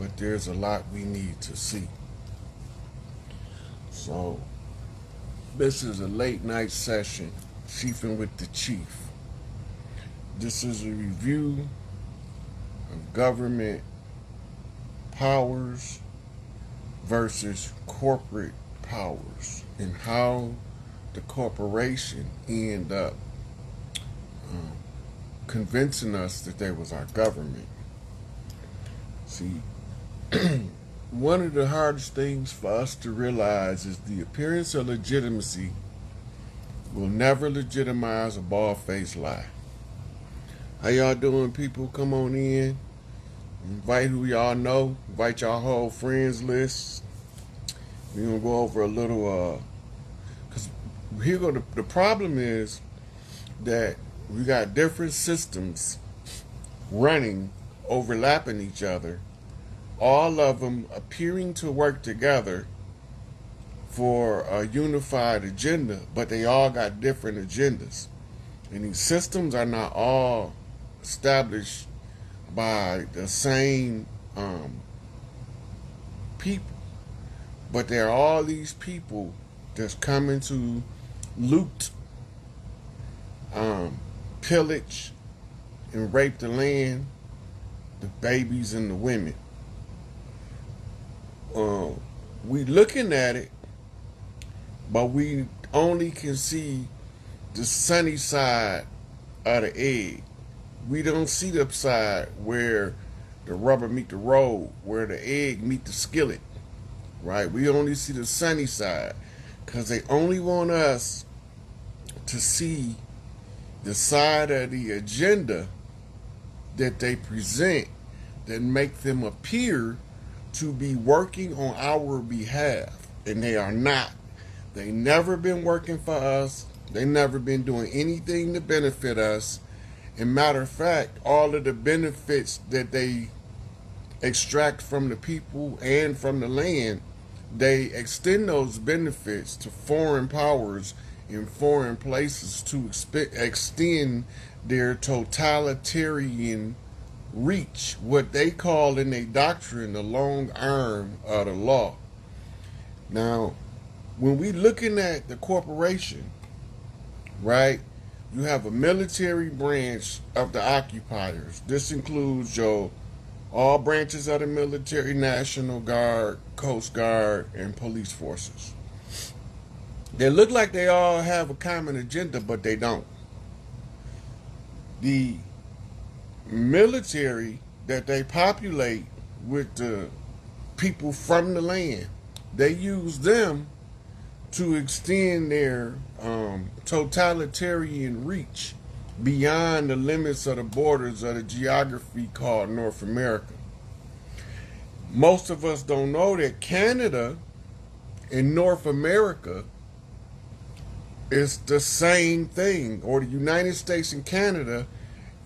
but there's a lot we need to see. So, this is a late night session, Chiefing with the Chief. This is a review of government powers versus corporate powers and how the corporation end up convincing us that they was our government. See, one of the hardest things for us to realize is the appearance of legitimacy will never legitimize a bald-faced lie. How y'all doing, people? Come on in. Invite who y'all know. Invite y'all whole friends list. We're going to go over a little, because the problem is that we got different systems running, overlapping each other, all of them appearing to work together for a unified agenda, but they all got different agendas. And these systems are not all established by the same people, but there are all these people that's coming to loot, pillage, and rape the land, the babies and the women. We looking at it, but we only can see the sunny side of the egg. We don't see the side where the rubber meet the road, where the egg meet the skillet, right? We only see the sunny side because they only want us to see the side of the agenda that they present that make them appear to be working on our behalf, and they are not. They never been working for us. They never been doing anything to benefit us. And matter of fact, all of the benefits that they extract from the people and from the land, they extend those benefits to foreign powers in foreign places to extend their totalitarian reach, what they call in their doctrine the long arm of the law. Now, when we looking at the corporation, right, you have a military branch of the occupiers. This includes all branches of the military, National Guard, Coast Guard, and police forces. They look like they all have a common agenda, but they don't. The military that they populate with the people from the land, they use them to extend their totalitarian reach beyond the limits of the borders of the geography called North America. Most of us don't know that Canada and North America is the same thing, or the United States and Canada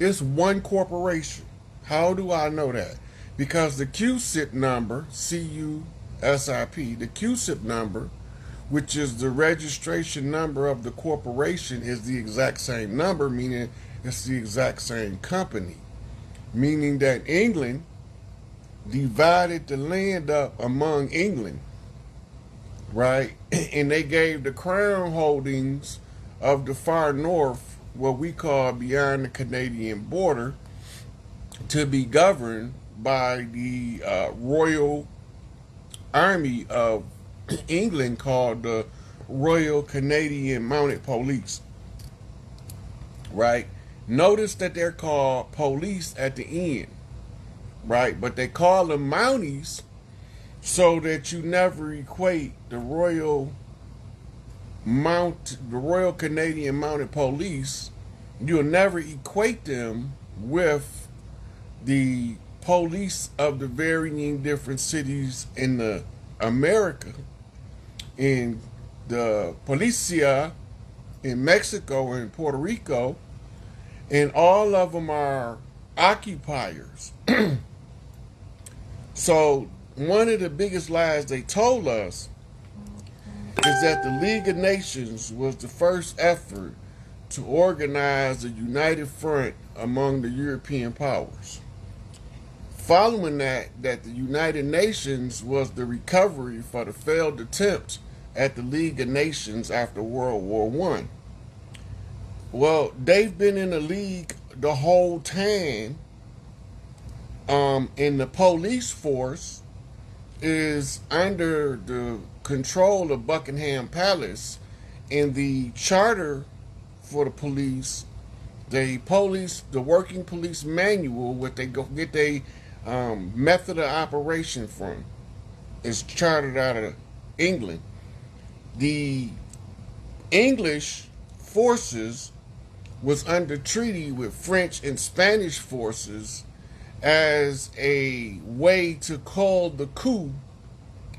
is one corporation. How do I know that? Because the CUSIP number, C-U-S-I-P, the CUSIP number, which is the registration number of the corporation, is the exact same number, meaning it's the exact same company. Meaning that England divided the land up among England, right? And they gave the crown holdings of the far north, what we call beyond the Canadian border, to be governed by the Royal Army of England, called the Royal Canadian Mounted Police, right? Notice that they're called police at the end, right? But they call them Mounties so that you never equate the Royal Canadian Mounted Police. You'll never equate them with the police of the varying different cities in the America. In the Policia in Mexico and Puerto Rico, and all of them are occupiers. So one of the biggest lies they told us is that the League of Nations was the first effort to organize a united front among the European powers. following that the United Nations was the recovery for the failed attempts at the League of Nations after World War One. Well, they've been in the league the whole time, and the police force is under the control of Buckingham Palace, and the charter for the police, the working police manual, what they go get their method of operation from, is chartered out of England. The English forces was under treaty with French and Spanish forces as a way to call the coup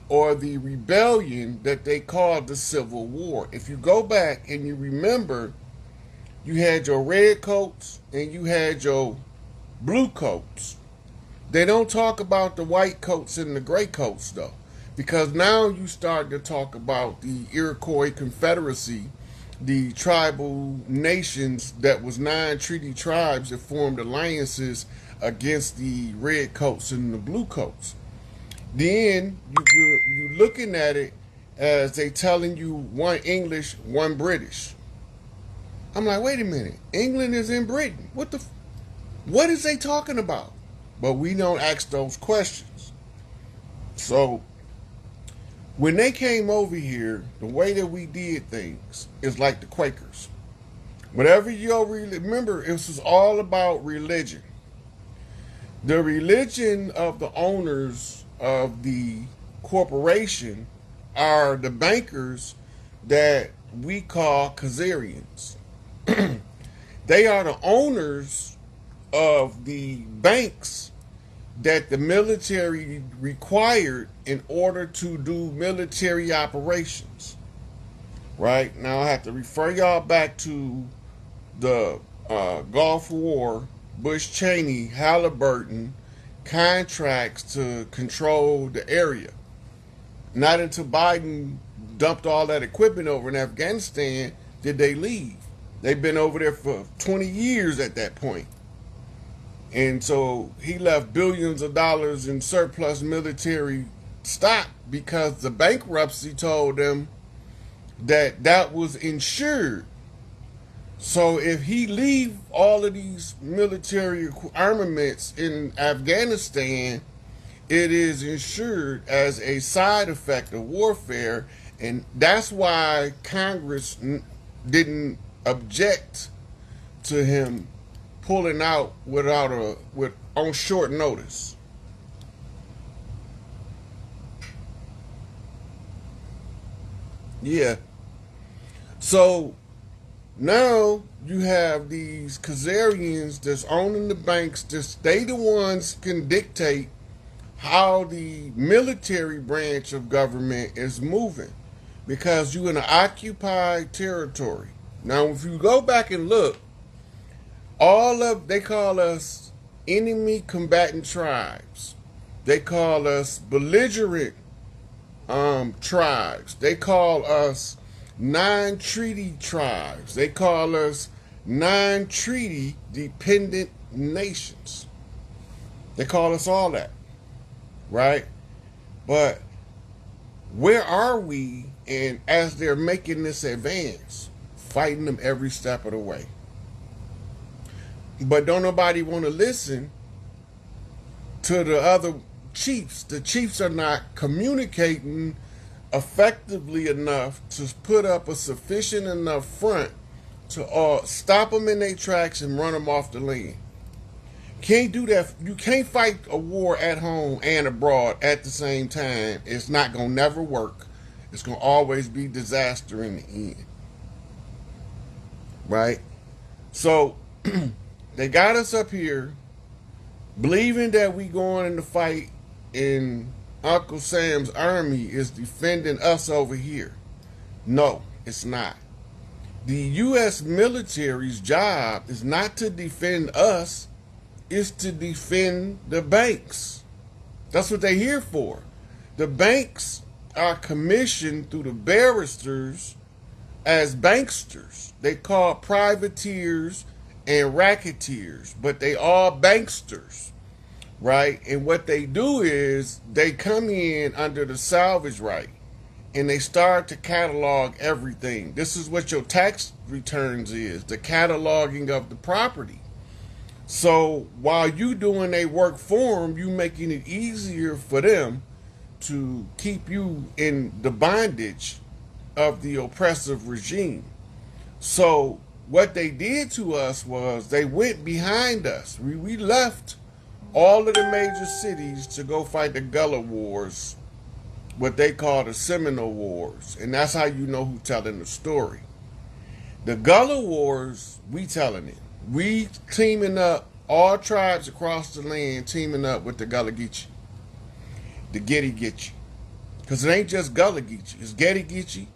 or the rebellion that they called the Civil War. If you go back and you remember, you had your red coats and you had your blue coats. They don't talk about the white coats and the gray coats, though, because now you start to talk about the Iroquois Confederacy, the tribal nations that was 9 treaty tribes that formed alliances against the red coats and the blue coats. Then you looking at it as they telling you one English, one British. I'm like, wait a minute, England is in Britain. What is they talking about? But we don't ask those questions. So when they came over here, the way that we did things is like the Quakers. Whatever remember, it was all about religion. The religion of the owners of the corporation are the bankers that we call Khazarians. They are the owners of the banks that the military required in order to do military operations. Right? Now I have to refer y'all back to the Gulf War, Bush Cheney, Halliburton contracts to control the area. Not until Biden dumped all that equipment over in Afghanistan did they leave. They've been over there for 20 years at that point. And so he left billions of dollars in surplus military stock because the bankruptcy told them that was insured. So if he leave all of these military armaments in Afghanistan, it is insured as a side effect of warfare, and that's why Congress didn't object to him pulling out on short notice. Yeah. So now you have these Khazarians that's owning the banks. They the ones can dictate how the military branch of government is moving, because you're in an occupied territory. Now, if you go back and look, they call us enemy combatant tribes. They call us belligerent tribes. They call us non-treaty tribes. They call us non-treaty dependent nations. They call us all that, right? But where are we? And as they're making this advance, fighting them every step of the way. But don't nobody want to listen to the other chiefs. The chiefs are not communicating effectively enough to put up a sufficient enough front to stop them in their tracks and run them off the land. Can't do that. You can't fight a war at home and abroad at the same time. It's not going to never work. It's going to always be disaster in the end. Right? So they got us up here believing that we going in the fight and Uncle Sam's army is defending us over here. No, it's not. The U.S. military's job is not to defend us, it's to defend the banks. That's what they're here for. The banks are commissioned through the barristers as banksters. They call privateers and racketeers, but they all banksters. right? And what they do is they come in under the salvage right and they start to catalog everything. This is what your tax returns is, the cataloging of the property. So while you doing their work for them, you making it easier for them to keep you in the bondage of the oppressive regime. So what they did to us was they went behind us. We left all of the major cities to go fight the Gullah Wars, what they call the Seminole Wars. And that's how you know who telling the story. The Gullah Wars, we telling it. We teaming up, all tribes across the land teaming up with the Gullah Geechee, the Getty Geechee. Because it ain't just Gullah Geechee, it's Getty Geechee,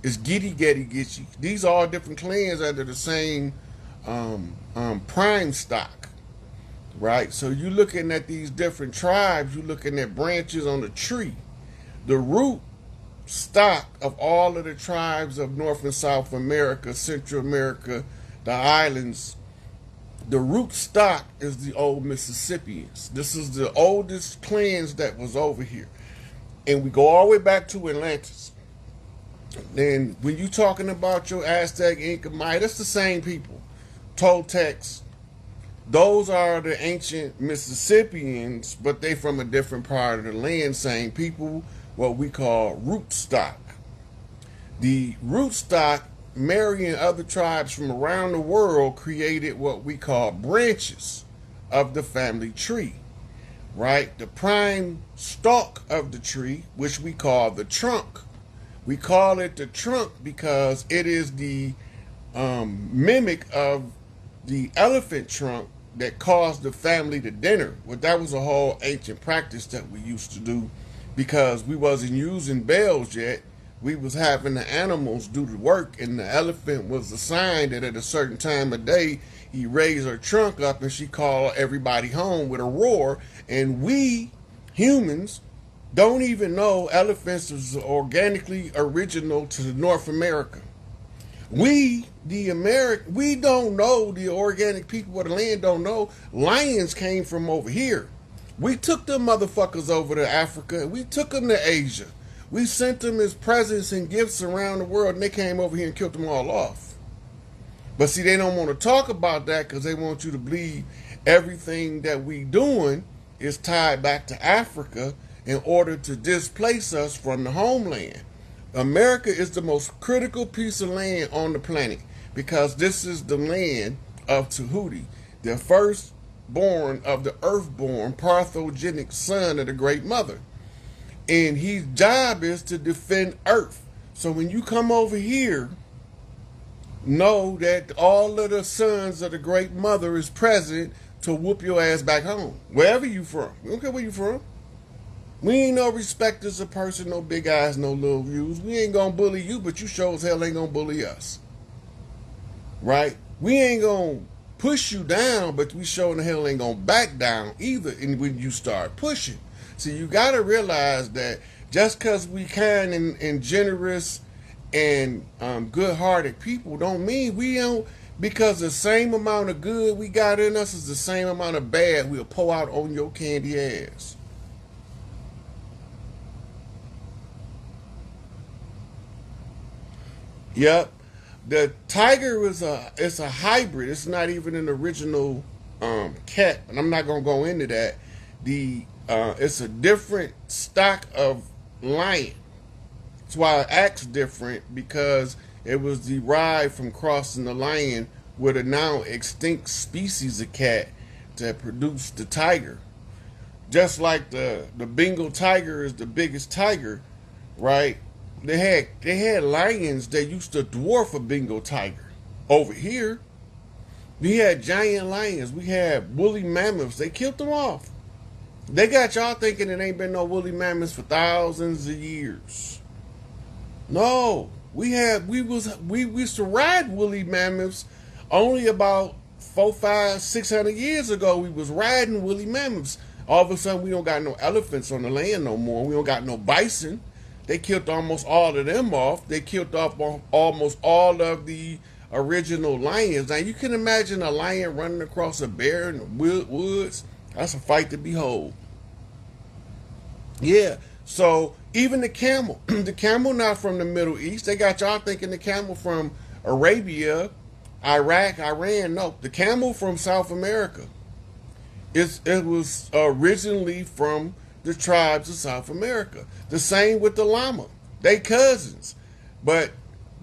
it's Getty Geechee. These are all different clans under the same prime stock, right? So you're looking at these different tribes, you're looking at branches on the tree. The root stock of all of the tribes of North and South America, Central America, the islands, the root stock is the old Mississippians. This is the oldest clans that was over here. And we go all the way back to Atlantis. Then when you're talking about your Aztec, Inca, Maya, that's the same people. Toltecs, those are the ancient Mississippians, but they from a different part of the land, same people, what we call root stock. The root stock marrying other tribes from around the world created what we call branches of the family tree, right? The prime stalk of the tree, which we call the trunk. We call it the trunk because it is the mimic of the elephant trunk that caused the family to dinner. Well, that was a whole ancient practice that we used to do because we wasn't using bells yet. We was having the animals do the work, and the elephant was the sign that at a certain time of day, he raised her trunk up and she called everybody home with a roar. And we, humans, don't even know elephants is organically original to North America. We don't know, the organic people of the land don't know, lions came from over here. We took them motherfuckers over to Africa. We took them to Asia. We sent them as presents and gifts around the world, and they came over here and killed them all off. But see, they don't want to talk about that because they want you to believe everything that we doing is tied back to Africa in order to displace us from the homeland. America is the most critical piece of land on the planet because this is the land of Tahuti, the firstborn of the earthborn, parthogenic son of the Great Mother. And his job is to defend Earth. So when you come over here, know that all of the sons of the Great Mother is present to whoop your ass back home. Wherever you from. We don't care where you from. We ain't no respecters of person, no big eyes, no little views. We ain't gonna bully you, but you sure as hell ain't gonna bully us. Right? We ain't gonna push you down, but we sure in the hell ain't gonna back down either when you start pushing. So you got to realize that just because we kind and generous and good-hearted people don't mean we don't, because the same amount of good we got in us is the same amount of bad we'll pour out on your candy ass. Yep. The tiger it's a hybrid. It's not even an original cat, and I'm not going to go into that. It's a different stock of lion. That's why it acts different, because it was derived from crossing the lion with a now extinct species of cat that produced the tiger. Just like the Bengal tiger is the biggest tiger, right? They had lions that used to dwarf a Bengal tiger. Over here, we had giant lions. We had woolly mammoths. They killed them off. They got y'all thinking it ain't been no woolly mammoths for thousands of years. No, we used to ride woolly mammoths only about 400, 500, 600 years ago. We was riding woolly mammoths. All of a sudden, we don't got no elephants on the land no more. We don't got no bison. They killed almost all of them off. They killed off almost all of the original lions. Now, you can imagine a lion running across a bear in the woods. That's a fight to behold. Yeah. So even the camel, the camel not from the Middle East. They got y'all thinking the camel from Arabia, Iraq, Iran. No, the camel from South America. It was originally from the tribes of South America. The same with the llama. They cousins. But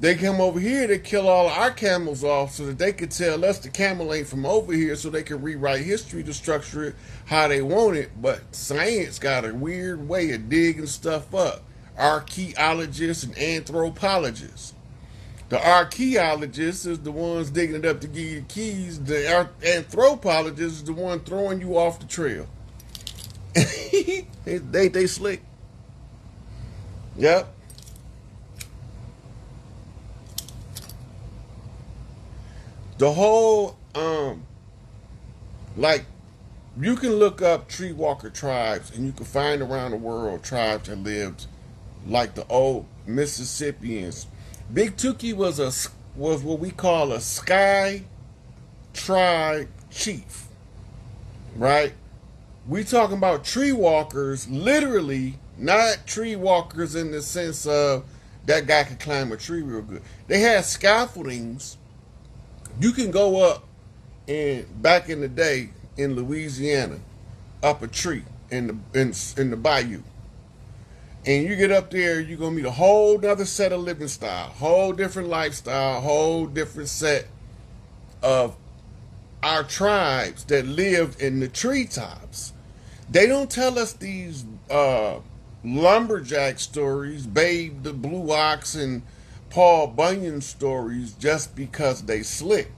they come over here to kill all our camels off so that they could tell us the camel ain't from over here, so they can rewrite history to structure it how they want it. But science got a weird way of digging stuff up. Archaeologists and anthropologists. The archaeologists is the ones digging it up to give you the keys. The anthropologist is the one throwing you off the trail. they slick. Yep. The whole like you can look up tree walker tribes and you can find around the world tribes that lived like the old Mississippians. Big Tookie was what we call a sky tribe chief, right? We talking about tree walkers, literally, not tree walkers in the sense of that guy could climb a tree real good. They had scaffoldings. You can go up, and back in the day in Louisiana, up a tree in the bayou. And you get up there, you're going to meet a whole nother set of living style, whole different lifestyle, whole different set of our tribes that lived in the treetops. They don't tell us these lumberjack stories, Babe the Blue Ox and Paul Bunyan stories just because they slick.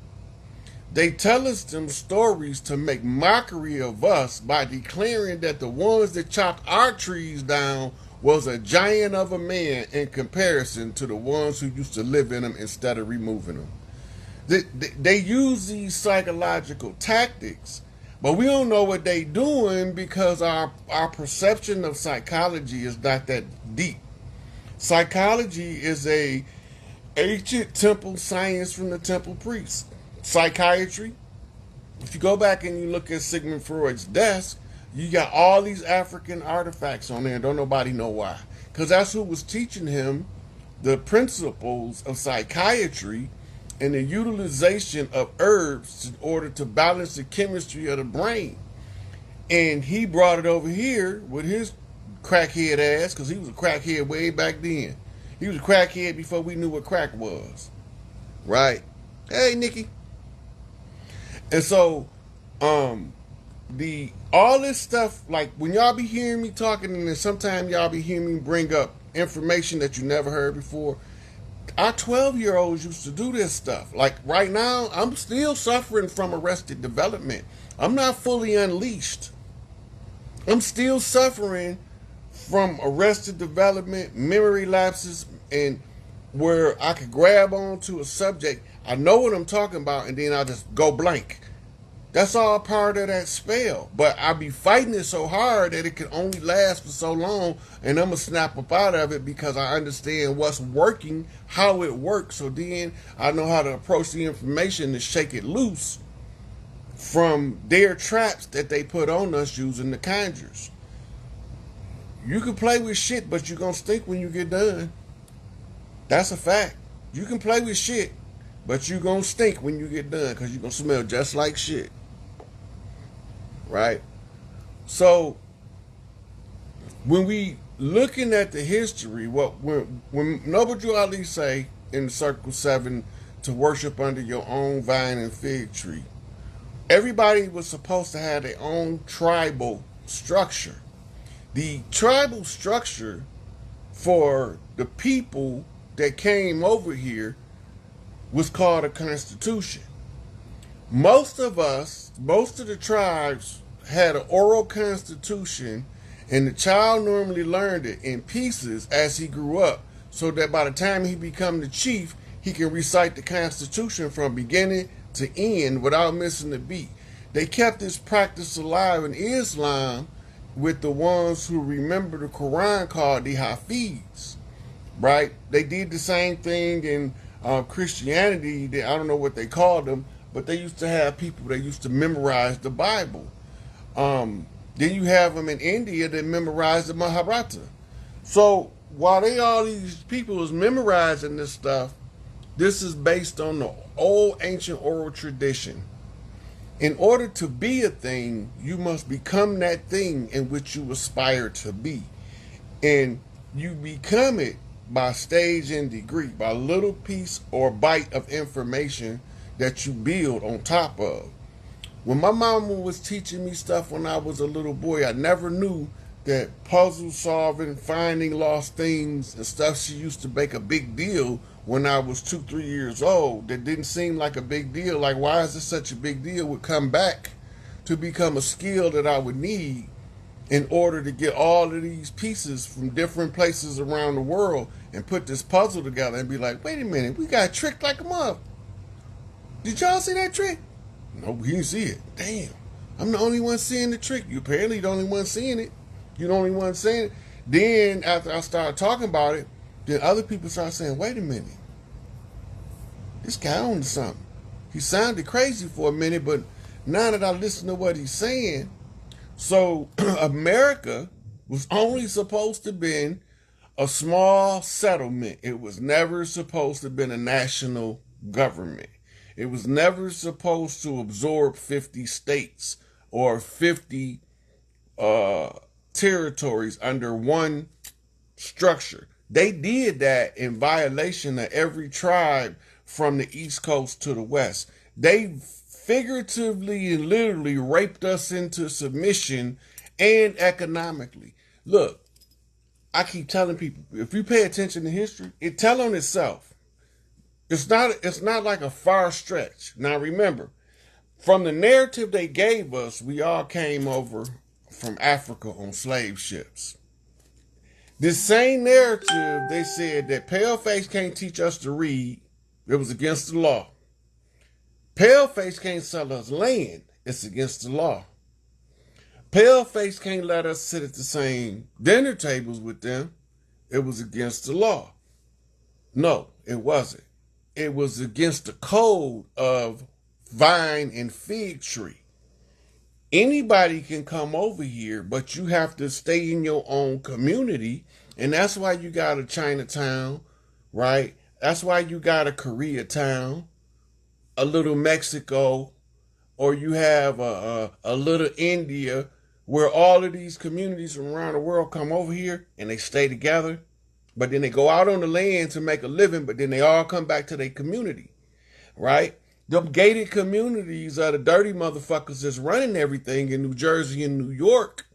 They tell us them stories to make mockery of us by declaring that the ones that chopped our trees down was a giant of a man in comparison to the ones who used to live in them instead of removing them. They use these psychological tactics, but we don't know what they doing because our perception of psychology is not that deep. Psychology is a ancient temple science from the temple priests. Psychiatry, if you go back and you look at Sigmund Freud's desk, you got all these African artifacts on there and don't nobody know why. Because that's who was teaching him the principles of psychiatry and the utilization of herbs in order to balance the chemistry of the brain. And he brought it over here with his crackhead ass, because he was a crackhead way back then. He was a crackhead before we knew what crack was. Right? Hey, Nikki. And so, all this stuff, like when y'all be hearing me talking, and then sometimes y'all be hearing me bring up information that you never heard before. Our 12-year-olds used to do this stuff. Like right now, I'm still suffering from arrested development. I'm not fully unleashed. I'm still suffering from arrested development, memory lapses, and where I could grab onto a subject, I know what I'm talking about, and then I just go blank. That's all part of that spell. But I be fighting it so hard that it can only last for so long, and I'm going to snap up out of it because I understand what's working, how it works, so then I know how to approach the information to shake it loose from their traps that they put on us using the conjures. You can play with shit, but you're going to stink when you get done. That's a fact. You can play with shit, but you're going to stink when you get done because you're going to smell just like shit. Right? So, when we looking at the history, when Noble Drew Ali say in Circle 7 to worship under your own vine and fig tree, everybody was supposed to have their own tribal structure. The tribal structure for the people that came over here was called a constitution. Most of the tribes had an oral constitution, and the child normally learned it in pieces as he grew up, so that by the time he become the chief, he can recite the constitution from beginning to end without missing a beat. They kept this practice alive in Islam with the ones who remember the Quran called the Hafiz, right? They did the same thing in Christianity. I don't know what they called them, but they used to have people that used to memorize the Bible. Then you have them in India that memorize the Mahabharata. So while all these people is memorizing this stuff, this is based on the old ancient oral tradition. In order to be a thing, you must become that thing in which you aspire to be. And you become it by stage and degree, by little piece or bite of information that you build on top of. When my mama was teaching me stuff when I was a little boy, I never knew that puzzle solving, finding lost things and stuff she used to make a big deal when I was 2, 3 years old, that didn't seem like a big deal. Like, why is this such a big deal? Would come back to become a skill that I would need in order to get all of these pieces from different places around the world and put this puzzle together and be like, wait a minute, we got tricked like a mother. Did y'all see that trick? No, we didn't see it. Damn. I'm the only one seeing the trick. You apparently the only one seeing it. You're the only one saying it. Then after I started talking about it, then other people started saying, wait a minute. This guy on to something. He sounded crazy for a minute, but now that I listen to what he's saying, so America was only supposed to be a small settlement. It was never supposed to be a national government. It was never supposed to absorb 50 states or 50 territories under one structure. They did that in violation of every tribe from the East Coast to the West. They figuratively and literally raped us into submission and economically. Look, I keep telling people, if you pay attention to history, it tells on itself. It's not like a far stretch. Now remember, from the narrative they gave us, we all came over from Africa on slave ships. This same narrative, they said that paleface can't teach us to read. It was against the law. Paleface can't sell us land. It's against the law. Paleface can't let us sit at the same dinner tables with them. It was against the law. No, it wasn't. It was against the code of vine and fig tree. Anybody can come over here, but you have to stay in your own community. And that's why you got a Chinatown, right? That's why you got a Koreatown, a little Mexico, or you have a little India, where all of these communities from around the world come over here and they stay together. But then they go out on the land to make a living, but then they all come back to their community, right? Them gated communities are the dirty motherfuckers that's running everything in New Jersey and New York.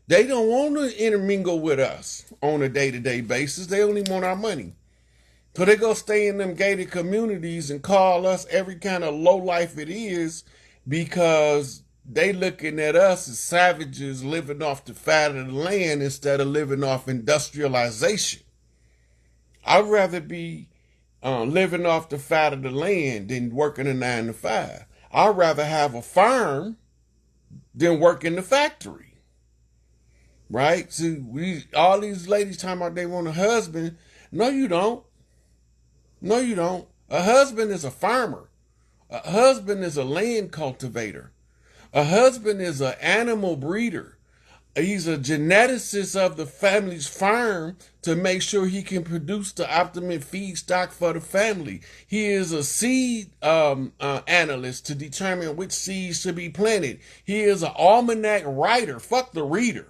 They don't want to intermingle with us on a day-to-day basis. They only want our money. So they go stay in them gated communities and call us every kind of low life it is, because they looking at us as savages living off the fat of the land instead of living off industrialization. I'd rather be living off the fat of the land than working a 9 to 5. I'd rather have a farm than work in the factory. Right? See, all these ladies talking about they want a husband. No, you don't. No, you don't. A husband is a farmer. A husband is a land cultivator. A husband is an animal breeder. He's a geneticist of the family's farm to make sure he can produce the optimum feedstock for the family. He is a seed analyst to determine which seeds should be planted. He is an almanac writer. Fuck the reader.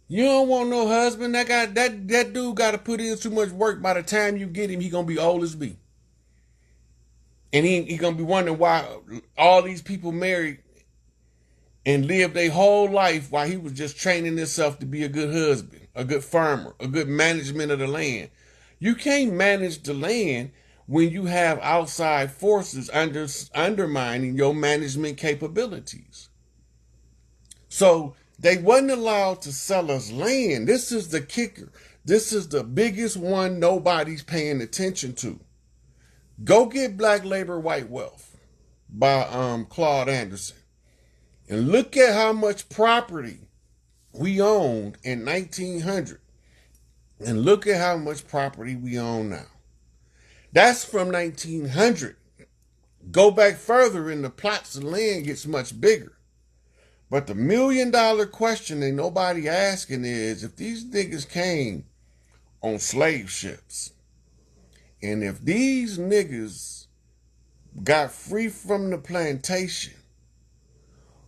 You don't want no husband. That dude got to put in too much work. By the time you get him, he gonna be old as me. And he gonna be wondering why all these people married and lived their whole life while he was just training himself to be a good husband, a good farmer, a good management of the land. You can't manage the land when you have outside forces undermining your management capabilities. So they wasn't allowed to sell us land. This is the kicker. This is the biggest one nobody's paying attention to. Go get Black Labor, White Wealth by Claude Anderson. And look at how much property we owned in 1900. And look at how much property we own now. That's from 1900. Go back further and the plots of land gets much bigger. But the $1,000,000 question ain't nobody asking is, if these niggas came on slave ships, and if these niggas got free from the plantation,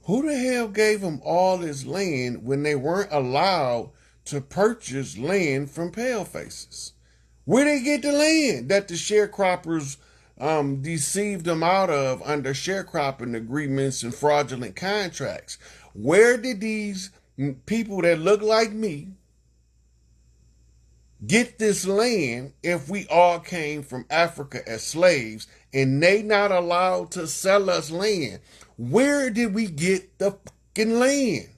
who the hell gave them all this land when they weren't allowed to purchase land from palefaces? Where they get the land that the sharecroppers deceived them out of under sharecropping agreements and fraudulent contracts? Where did these people that look like me get this land if we all came from Africa as slaves and they not allowed to sell us land? Where did we get the fucking land?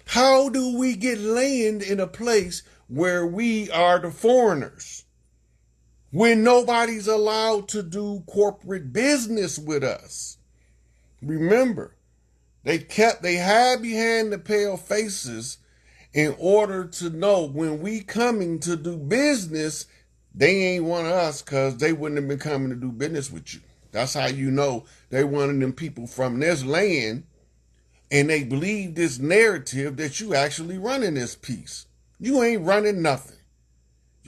How do we get land in a place where we are the foreigners, when nobody's allowed to do corporate business with us? Remember, they hide behind the pale faces in order to know when we coming to do business, they ain't one of us, because they wouldn't have been coming to do business with you. That's how you know they one of them people from this land, and they believe this narrative that you actually running this piece. You ain't running nothing.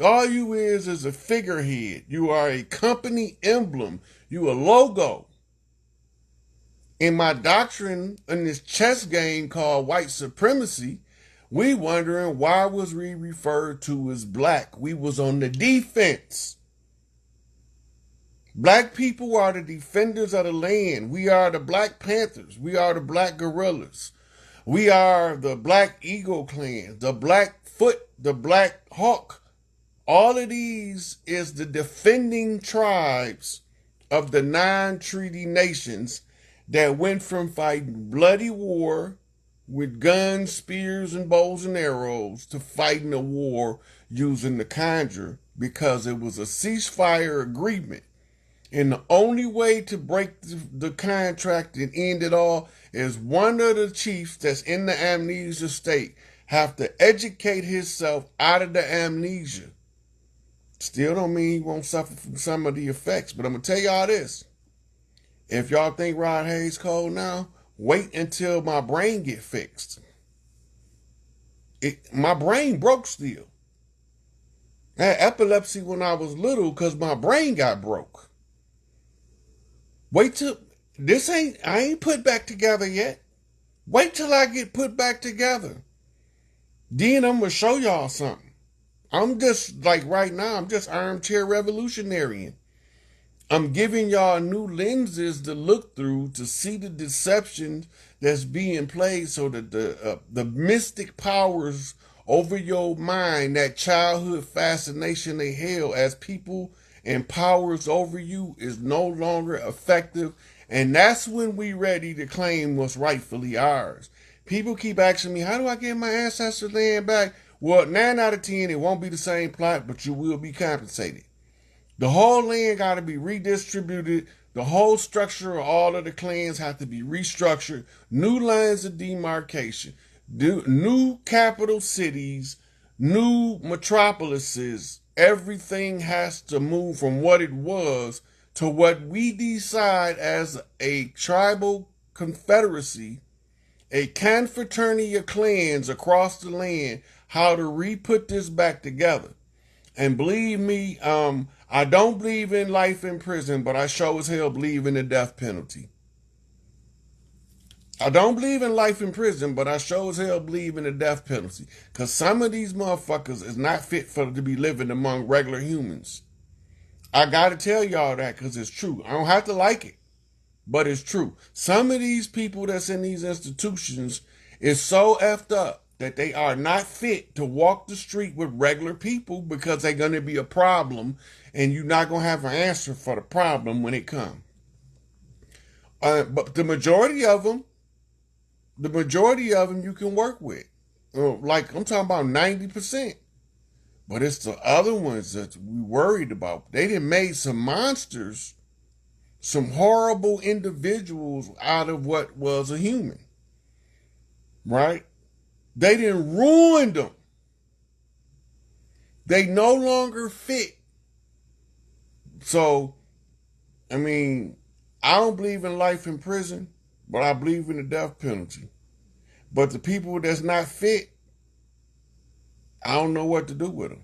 All you is a figurehead. You are a company emblem. You a logo. In my doctrine, in this chess game called white supremacy, we wondering why was we referred to as black. We was on the defense. Black people are the defenders of the land. We are the Black Panthers. We are the Black Gorillas. We are the Black Eagle Clan, the Black Foot, the Black Hawk. All of these is the defending tribes of the 9 treaty nations that went from fighting bloody war with guns, spears, and bows and arrows to fighting a war using the conjure, because it was a ceasefire agreement. And the only way to break the contract and end it all is one of the chiefs that's in the amnesia state have to educate himself out of the amnesia. Still don't mean he won't suffer from some of the effects. But I'm going to tell y'all this. If y'all think Rod Hayes cold now, wait until my brain get fixed. My brain broke still. I had epilepsy when I was little because my brain got broke. Wait till, I ain't put back together yet. Wait till I get put back together. Then I'm going to show y'all something. I'm just, like right now, I'm just armchair revolutionarying. I'm giving y'all new lenses to look through to see the deception that's being played, so that the mystic powers over your mind, that childhood fascination they held as people and powers over you, is no longer effective. And that's when we ready to claim what's rightfully ours. People keep asking me, how do I get my ancestral land back? Well, 9 out of 10, it won't be the same plot, but you will be compensated. The whole land got to be redistributed. The whole structure of all of the clans have to be restructured. New lines of demarcation. New capital cities. New metropolises. Everything has to move from what it was to what we decide as a tribal confederacy, a confraternity of clans across the land, how to re-put this back together. And believe me, I don't believe in life in prison, but I sure as hell believe in the death penalty. I don't believe in life in prison, but I sure as hell believe in the death penalty. Because some of these motherfuckers is not fit for to be living among regular humans. I got to tell y'all that because it's true. I don't have to like it, but it's true. Some of these people that's in these institutions is so effed up that they are not fit to walk the street with regular people, because they're going to be a problem and you're not going to have an answer for the problem when it comes. But the majority of them you can work with. Like, I'm talking about 90%. But it's the other ones that we worried about. They done made some monsters, some horrible individuals out of what was a human. Right? They done ruined them. They no longer fit. So, I mean, I don't believe in life in prison, but I believe in the death penalty. But the people that's not fit, I don't know what to do with them.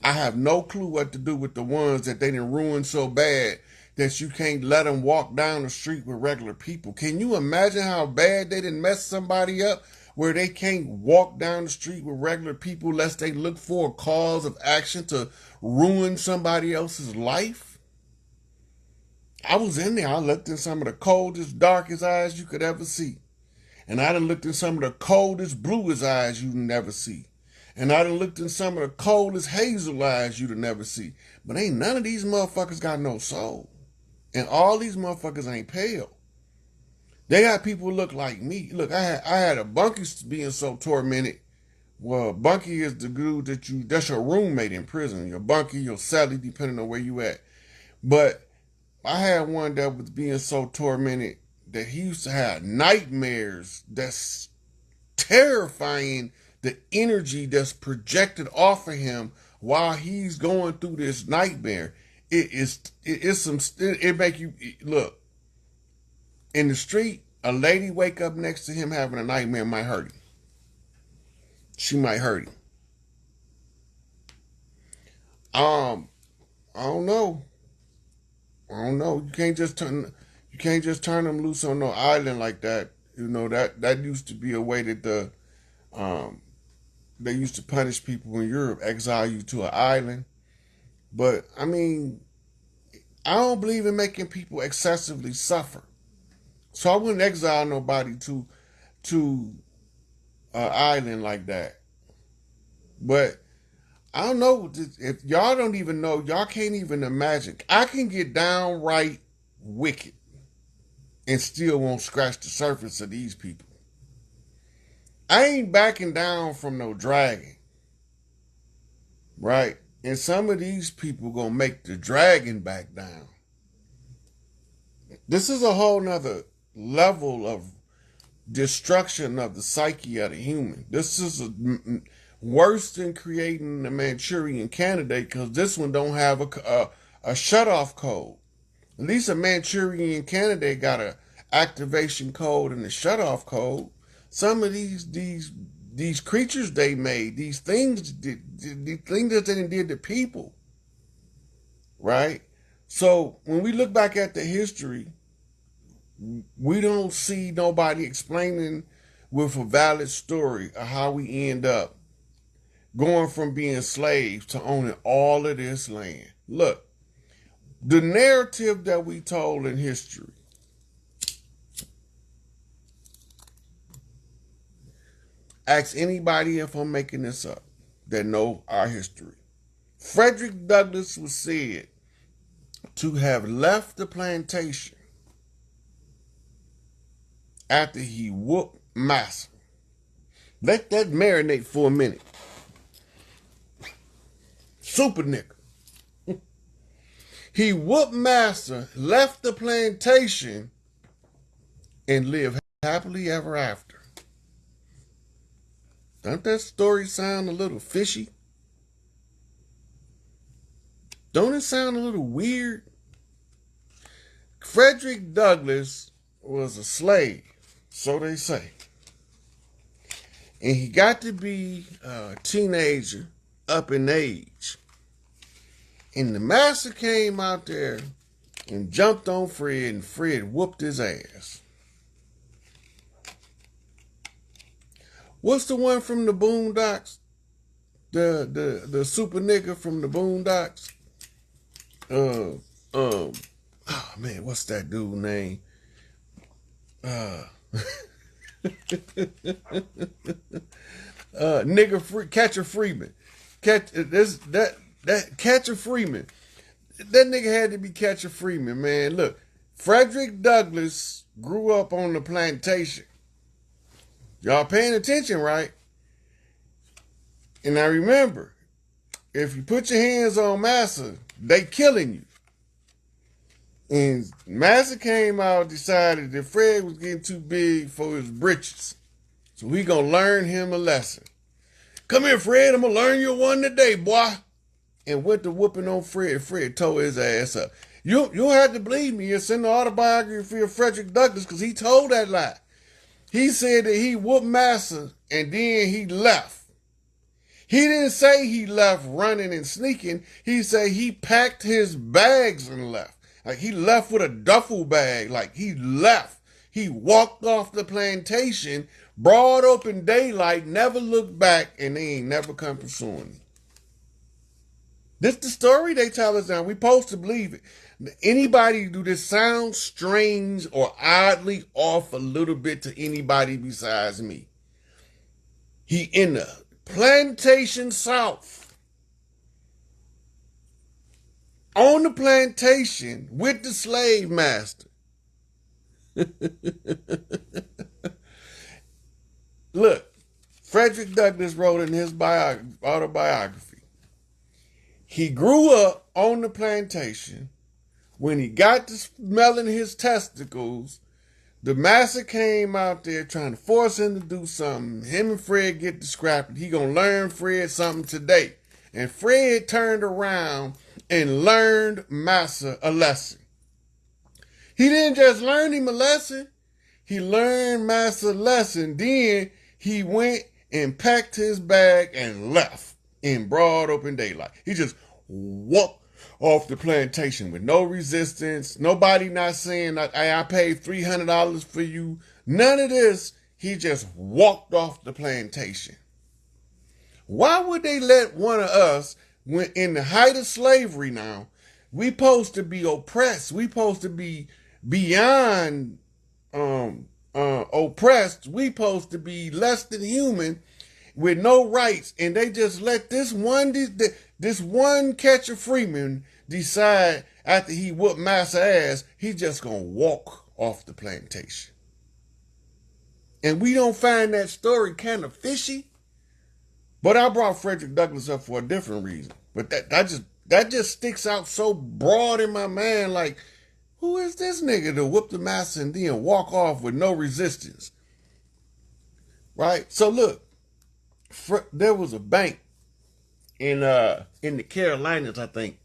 I have no clue what to do with the ones that they done ruined so bad that you can't let them walk down the street with regular people. Can you imagine how bad they done mess somebody up where they can't walk down the street with regular people unless they look for a cause of action to ruin somebody else's life? I was in there. I looked in some of the coldest, darkest eyes you could ever see. And I done looked in some of the coldest, bluest eyes you'd never see. And I done looked in some of the coldest hazel eyes you'd never see. But ain't none of these motherfuckers got no soul. And all these motherfuckers ain't pale. They got people who look like me. Look, I had a Bunky being so tormented. Well, Bunky is the dude that's your roommate in prison. Your Bunky, your Sally, depending on where you at. But I had one that was being so tormented that he used to have nightmares that's terrifying, the energy that's projected off of him while he's going through this nightmare. It make you look in the street. A lady wake up next to him having a nightmare might hurt him. She might hurt him. I don't know. You can't just turn them loose on no island like that. You know, that used to be a way that they used to punish people in Europe, exile you to an island. But I mean, I don't believe in making people excessively suffer. So I wouldn't exile nobody to an island like that. But I don't know if y'all don't even know, y'all can't even imagine. I can get downright wicked and still won't scratch the surface of these people. I ain't backing down from no dragon. Right? And some of these people gonna make the dragon back down. This is a whole nother level of destruction of the psyche of the human. This is worse than creating a Manchurian candidate, because this one don't have a shut-off code. At least a Manchurian candidate got a activation code and a shut-off code. Some of these creatures they made, these things that they did to people, right? So when we look back at the history, we don't see nobody explaining with a valid story of how we end up going from being slaves to owning all of this land. Look, the narrative that we told in history, ask anybody if I'm making this up that know our history. Frederick Douglass was said to have left the plantation after he whooped Massa. Let that marinate for a minute. Super nigga. He whooped Massa, left the plantation, and lived happily ever after. Don't that story sound a little fishy? Don't it sound a little weird? Frederick Douglass was a slave, so they say. And he got to be a teenager up in age. And the master came out there and jumped on Fred, and Fred whooped his ass. What's the one from the Boondocks? The super nigga from the Boondocks? Oh man, what's that dude name? Catcher Freeman. Catcher Freeman. That nigga had to be Catcher Freeman, man. Look, Frederick Douglass grew up on the plantation. Y'all paying attention, right? And I remember, if you put your hands on Massa, they killing you. And Massa came out, decided that Fred was getting too big for his britches. So we gonna learn him a lesson. Come here, Fred, I'm gonna learn you one today, boy. And went to whooping on Fred. Fred tore his ass up. You don't have to believe me. It's in the autobiography of Frederick Douglass because he told that lie. He said that he whooped Massa and then he left. He didn't say he left running and sneaking. He said he packed his bags and left. Like he left with a duffel bag. Like he left. He walked off the plantation, broad open daylight, never looked back, and they ain't never come pursuing him. This the story they tell us now. We supposed to believe it. Anybody do this sound strange or oddly off a little bit to anybody besides me? He in the plantation south. On the plantation with the slave master. Look, Frederick Douglass wrote in his autobiography. He grew up on the plantation. When he got to smelling his testicles, the master came out there trying to force him to do something. Him and Fred get to scrapping. He gonna learn Fred something today. And Fred turned around and learned Massa a lesson. He didn't just learn him a lesson. He learned Massa a lesson. Then he went and packed his bag and left in broad open daylight. He just walked off the plantation with no resistance. Nobody not saying, I paid $300 for you. None of this. He just walked off the plantation. Why would they let one of us, when in the height of slavery now, we supposed to be oppressed. We supposed to be beyond oppressed. We supposed to be less than human with no rights. And they just let this one catcher Freeman decide after he whooped Massa ass, he just gonna walk off the plantation. And we don't find that story kind of fishy. But I brought Frederick Douglass up for a different reason. But that just sticks out so broad in my mind. Like, who is this nigga to whoop the Massa and then walk off with no resistance? Right? So look, there was a bank in the Carolinas, I think.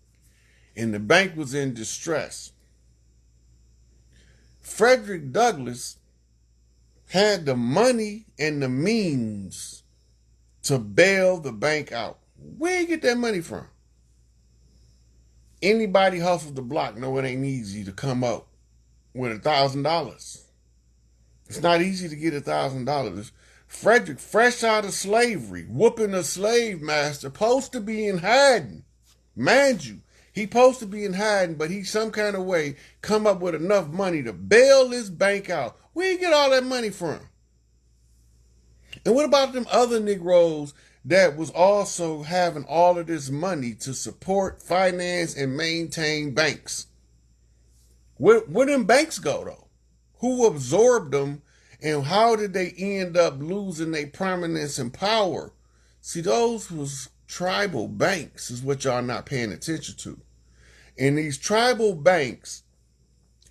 And the bank was in distress. Frederick Douglass had the money and the means to bail the bank out. Where you get that money from? Anybody hustles the block know it ain't easy to come up with $1,000. It's not easy to get $1,000. Frederick, fresh out of slavery, whooping a slave master, supposed to be in hiding. Mind you, he supposed to be in hiding, but he some kind of way come up with enough money to bail this bank out. Where you get all that money from? And what about them other Negroes that was also having all of this money to support, finance, and maintain banks? Where them banks go, though? Who absorbed them, and how did they end up losing their prominence and power? See, those was tribal banks is what y'all not paying attention to. And these tribal banks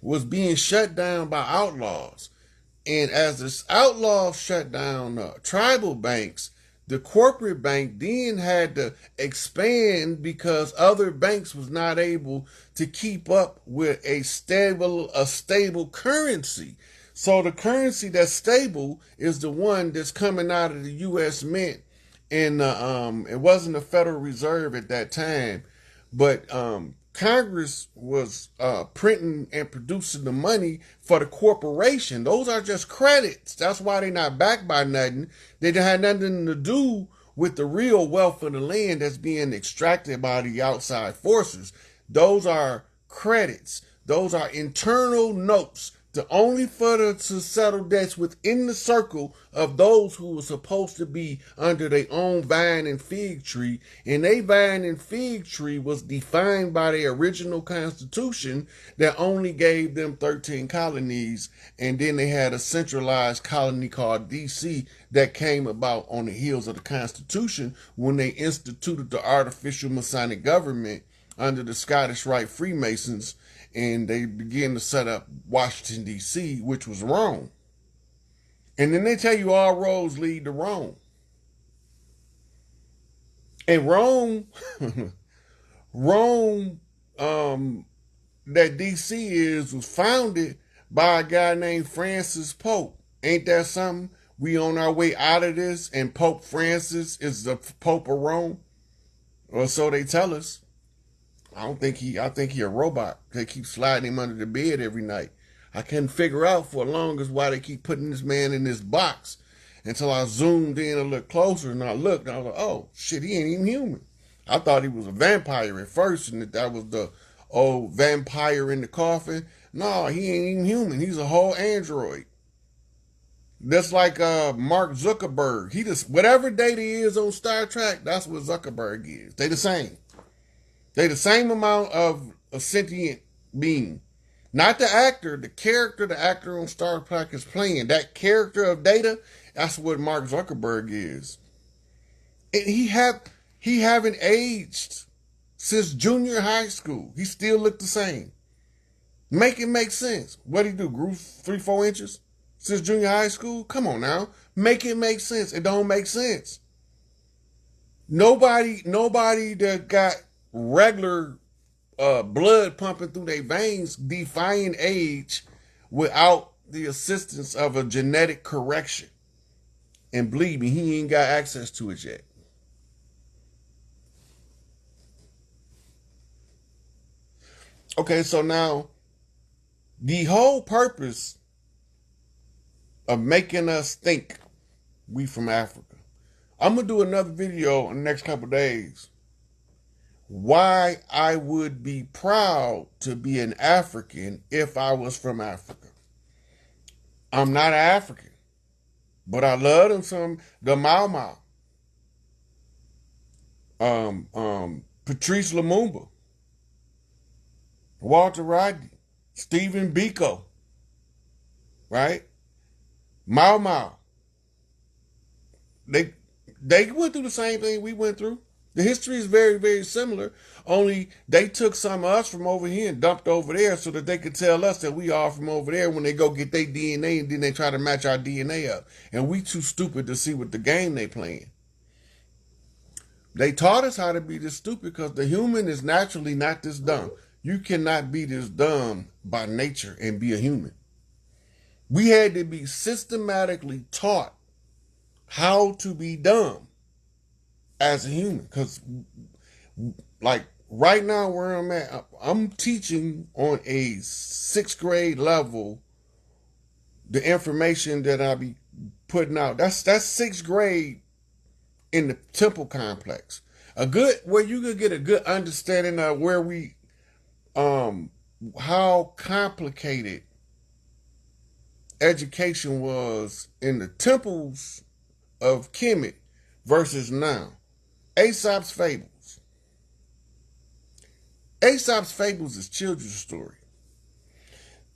was being shut down by outlaws. And as the outlaws shut down tribal banks, the corporate bank then had to expand because other banks was not able to keep up with a stable currency. So the currency that's stable is the one that's coming out of the U.S. Mint. And it wasn't the Federal Reserve at that time, but Congress was printing and producing the money for the corporation. Those are just credits. That's why they're not backed by nothing. They had nothing to do with the real wealth of the land that's being extracted by the outside forces. Those are credits. Those are internal notes to only further to settle debts within the circle of those who were supposed to be under their own vine and fig tree. And their vine and fig tree was defined by the original constitution that only gave them 13 colonies. And then they had a centralized colony called DC that came about on the heels of the Constitution when they instituted the artificial Masonic government under the Scottish Rite Freemasons. And they began to set up Washington, D.C., which was Rome. And then they tell you all roads lead to Rome. And Rome that DC was founded by a guy named Francis Pope. Ain't that something? We on our way out of this, and Pope Francis is the Pope of Rome, or so they tell us. I think he a robot. They keep sliding him under the bed every night. I couldn't figure out for the longest why they keep putting this man in this box until I zoomed in a little closer and I looked and I was like, oh shit, he ain't even human. I thought he was a vampire at first and that was the old vampire in the coffin. No, he ain't even human. He's a whole android. That's like Mark Zuckerberg. He just, whatever data is on Star Trek, that's what Zuckerberg is. They the same. They the same amount of a sentient being. Not the actor, the character the actor on Star Trek is playing. That character of Data, that's what Mark Zuckerberg is. And he haven't aged since junior high school. He still looked the same. Make it make sense. What'd he do? Grew 3-4 inches since junior high school? Come on now. Make it make sense. It don't make sense. Nobody that got regular blood pumping through their veins defying age without the assistance of a genetic correction. And believe me, he ain't got access to it yet. Okay, so now the whole purpose of making us think we from Africa. I'm going to do another video in the next couple of days. Why I would be proud to be an African if I was from Africa. I'm not an African, but I love them the Mau Mau. Patrice Lumumba. Walter Rodney. Stephen Biko. Right? Mau Mau. They went through the same thing we went through. The history is very, very similar, only they took some of us from over here and dumped over there so that they could tell us that we are from over there when they go get their DNA and then they try to match our DNA up. And we too stupid to see what the game they playing. They taught us how to be this stupid because the human is naturally not this dumb. You cannot be this dumb by nature and be a human. We had to be systematically taught how to be dumb as a human, because like right now where I'm at, I'm teaching on a 6th grade level the information that I be putting out. That's 6th grade in the temple complex. Where you could get a good understanding of where we how complicated education was in the temples of Kemet versus now. Aesop's Fables. Aesop's Fables is children's story.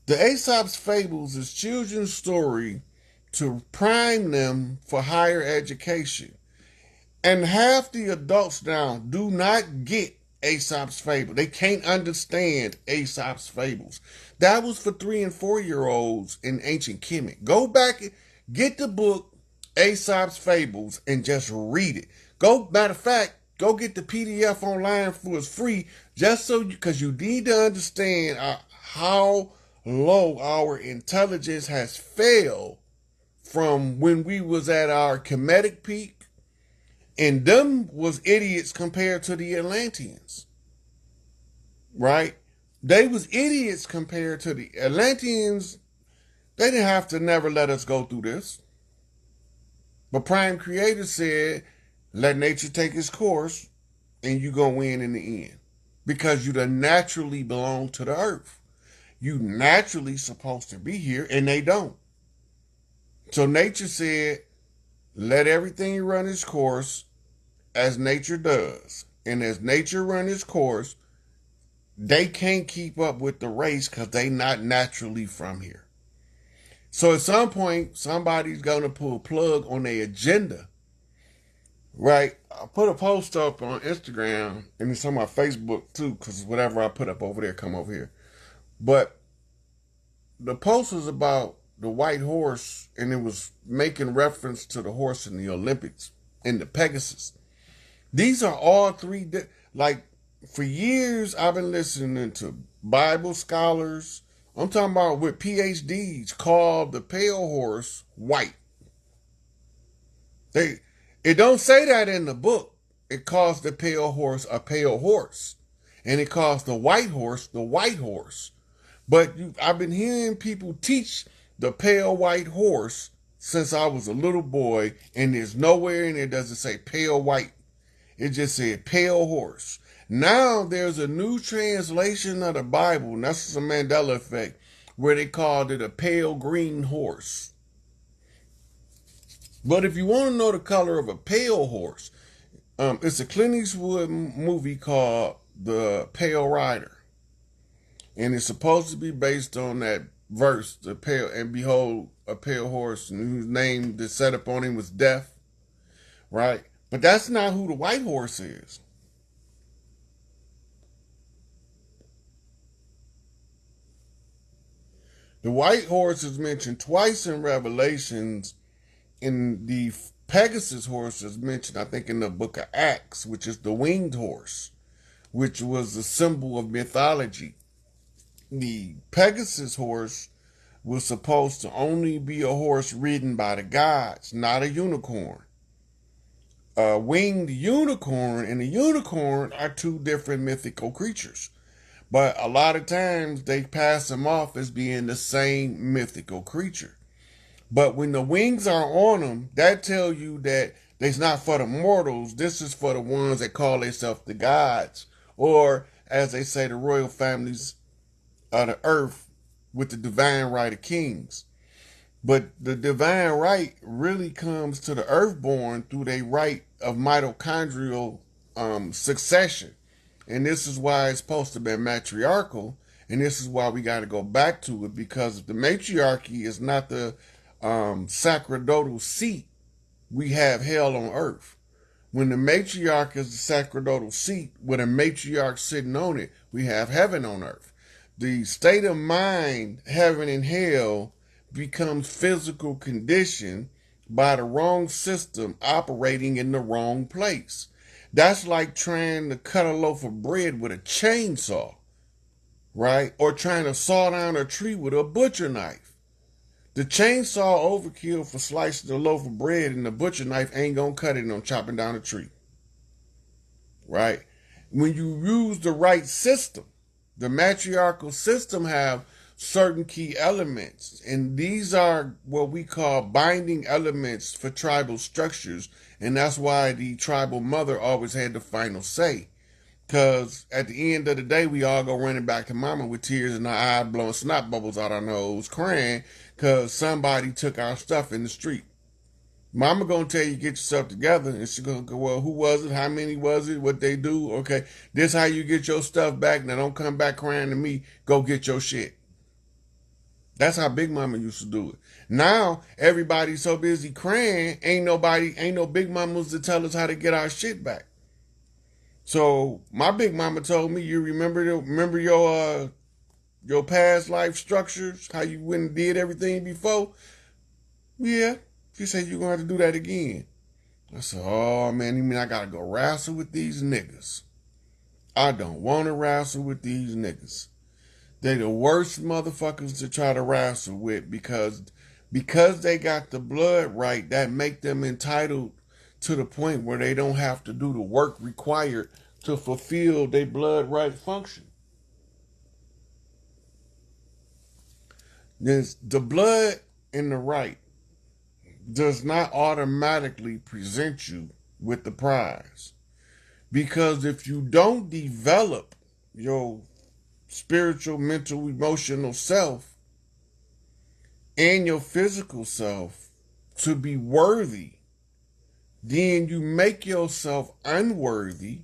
The Aesop's Fables is children's story to prime them for higher education. And half the adults now do not get Aesop's Fable. They can't understand Aesop's Fables. That was for 3 and 4-year-olds in ancient Kemet. Go back, get the book Aesop's Fables and just read it. Matter of fact, go get the PDF online for it's free, just so because you need to understand how low our intelligence has failed from when we was at our Kemetic peak, and them was idiots compared to the Atlanteans, right? They was idiots compared to the Atlanteans. They didn't have to never let us go through this. But Prime Creator said, let nature take its course and you gonna win in the end. Because you done naturally belong to the earth. You naturally supposed to be here and they don't. So nature said, let everything run its course as nature does. And as nature run its course, they can't keep up with the race because they not naturally from here. So at some point, somebody's going to pull a plug on their agenda, right? I put a post up on Instagram and it's on my Facebook too, because whatever I put up over there, come over here. But the post was about the white horse, and it was making reference to the horse in the Olympics and the Pegasus. These are all three, like for years, I've been listening to Bible scholars. I'm talking about with PhDs called the pale horse white. It don't say that in the book. It calls the pale horse a pale horse, and it calls the white horse the white horse. But I've been hearing people teach the pale white horse since I was a little boy, and there's nowhere in there does it say pale white. It just said pale horse. Now there's a new translation of the Bible, and that's the Mandela effect, where they called it a pale green horse. But if you want to know the color of a pale horse, it's a Clint Eastwood movie called The Pale Rider. And it's supposed to be based on that verse, the pale, and behold, a pale horse, and whose name that set up on him was death, right? But that's not who the white horse is. The white horse is mentioned twice in Revelations. In the Pegasus horse is mentioned, I think, in the book of Acts, which is the winged horse, which was a symbol of mythology. The Pegasus horse was supposed to only be a horse ridden by the gods, not a unicorn. A winged unicorn and a unicorn are two different mythical creatures. But a lot of times they pass them off as being the same mythical creature. But when the wings are on them, that tells you that it's not for the mortals. This is for the ones that call themselves the gods. Or, as they say, the royal families of the earth with the divine right of kings. But the divine right really comes to the earthborn through their right of mitochondrial succession. And this is why it's supposed to be matriarchal. And this is why we got to go back to it, because if the matriarchy is not the sacerdotal seat, we have hell on earth. When the matriarch is the sacerdotal seat with a matriarch sitting on it, we have heaven on earth. The state of mind, heaven and hell, becomes physical condition by the wrong system operating in the wrong place. That's like trying to cut a loaf of bread with a chainsaw, right? Or trying to saw down a tree with a butcher knife. The chainsaw overkill for slicing a loaf of bread, and the butcher knife ain't gonna cut it on chopping down a tree. Right? When you use the right system, the matriarchal system have certain key elements, and these are what we call binding elements for tribal structures, and that's why the tribal mother always had the final say. Because at the end of the day, we all go running back to mama with tears in our eyes, blowing snot bubbles out our nose, crying because somebody took our stuff in the street. Mama gonna tell you, get yourself together, and she gonna go, well, who was it? How many was it? What they do? Okay, this how you get your stuff back. Now don't come back crying to me. Go get your shit. That's how Big Mama used to do it. Now everybody's so busy crying, ain't no Big Mamas to tell us how to get our shit back. So my Big Mama told me, you remember your past life structures, how you went and did everything before? Yeah. She said you're gonna have to do that again. I said, oh man, you mean I gotta go wrestle with these niggas? I don't wanna wrestle with these niggas. They the worst motherfuckers to try to wrestle with, because they got the blood right, that make them entitled to the point where they don't have to do the work required to fulfill their blood right function. The blood and the right does not automatically present you with the prize. Because if you don't develop your spiritual, mental, emotional self and your physical self to be worthy, then you make yourself unworthy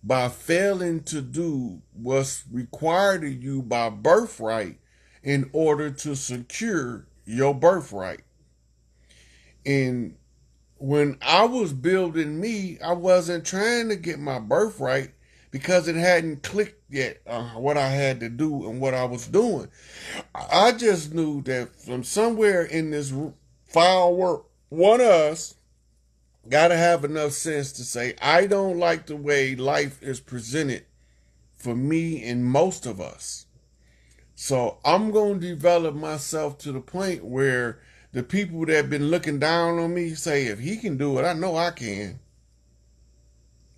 by failing to do what's required of you by birthright in order to secure your birthright. And when I was building me, I wasn't trying to get my birthright because it hadn't clicked yet what I had to do and what I was doing. I just knew that from somewhere in this foul work, one of us got to have enough sense to say, I don't like the way life is presented for me and most of us. So I'm going to develop myself to the point where the people that have been looking down on me say, if he can do it, I know I can.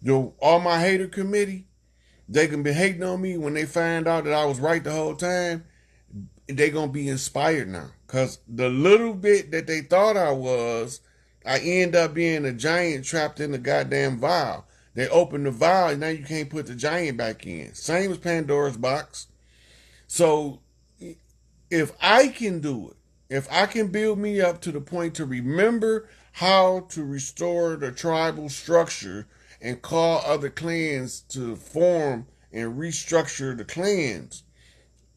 All my hater committee, they can be hating on me when they find out that I was right the whole time. They're going to be inspired now. Because the little bit that they thought I was, I end up being a giant trapped in the goddamn vial. They open the vial and now you can't put the giant back in. Same as Pandora's box. So if I can do it, if I can build me up to the point to remember how to restore the tribal structure and call other clans to form and restructure the clans,